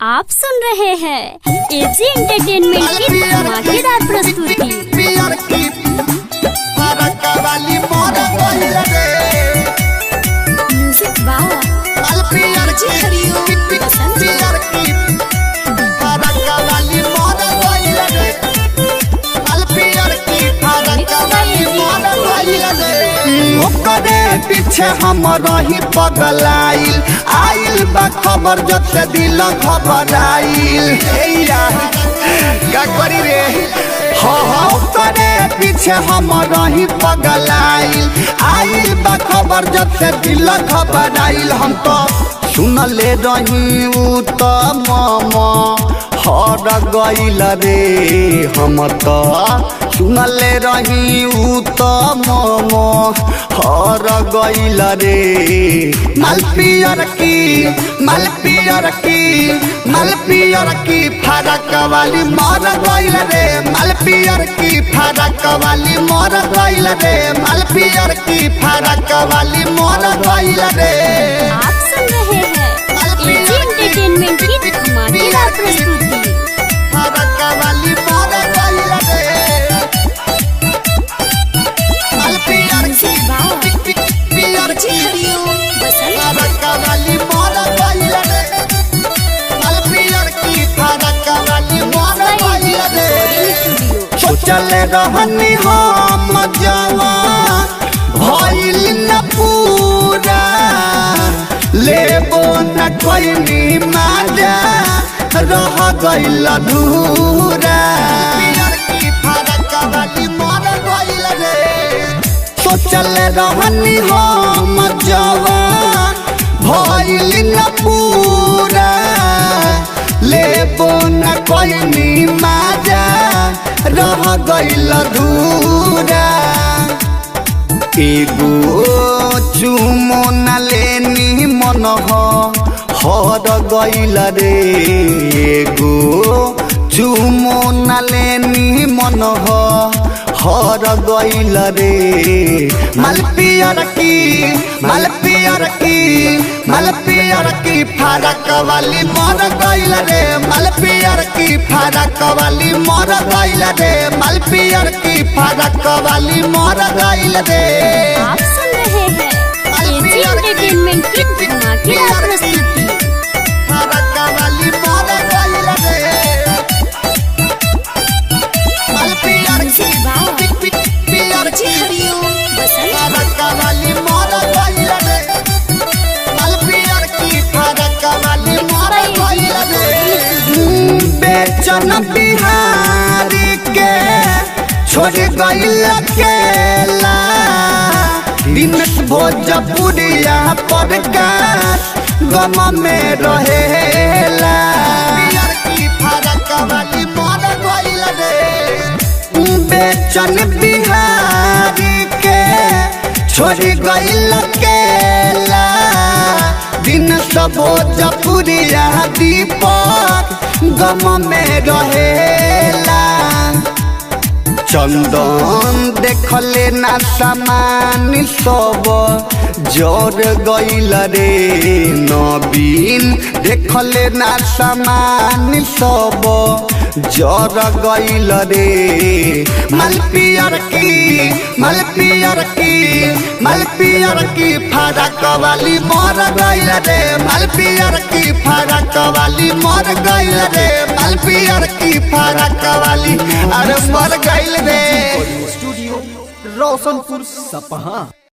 आप सुन रहे हैं एजी एंटरटेनमेंट की धमाकेदार प्रस्तुति। म्यूजिक बाय पीछे हम रही पगलाइल आइल बा खबर जब से दिल घबराइल का करी रे करे पीछे हम रही पगलाइल आइल बा खबर जब से दिल घबराइल। हम तो सुनले रही उ तो मामा हर गइल रे हम तो सुनले रही उ तो मामा हर गइल रे मालपियर की फरक वाली मर गइल रे मालपियर की फरक वाली मर गइल रे मालपियर की फरक वाली मर गइल रे। आप सुन रहे हैं एजी एंटरटेनमेंट की धमाकेदार प्रस्तुति। फरक वाली मर गइल रे मालपियर की पियर की फरक वाली मर गइल रे मालपियर की फरक वाली मर गइल रे। सोचल रहनी हम जवान भइल न पूरा लेबो न कोई माजा रह गइल अधूरा की फरक वाली मर गइल रे। सोचल रहनी हम जवान भइल न पूरा लेबो न कोई माजा रह गइल अधूरा। एगो चुमो न लेनी मन हर गइल रे एगो चुमो न लेनी मन हर गइल रे मालपियर की फरक वाली मर गइल रे मालपियर की फरक वाली मर गइल रे मालपियर की फरक वाली मर गइल रे। आप सुन रहे हैं एजी एंटरटेनमेंट की धमाकेदार प्रस्तुति। फरक वाली मर गइल रे मालपियर की पियर की फरक वाली मर गइल रे मालपियर की फरक वाली मर गइल रे। बेचन बिहारी के छोड़ गइल अकेला दिनेश भोजपुरिया पर गम में रहेला की फरक वाली मर गइल रे। बेचन बिहारी के छोड़ गइल अकेला दिनेश भोजपुरिया दीपक गम में रहेला। चंदन देखले ना सामान सब जोर गइल रे नवीन देखले ना सामान सब जोर गइल रे मालपियर की फरक वाली मर गइल रे मालपियर की फरक वाली मर गइल रे मालपियर की फरक वाली अरे मर गइल रे। स्टूडियो रोशनपुर सपहा।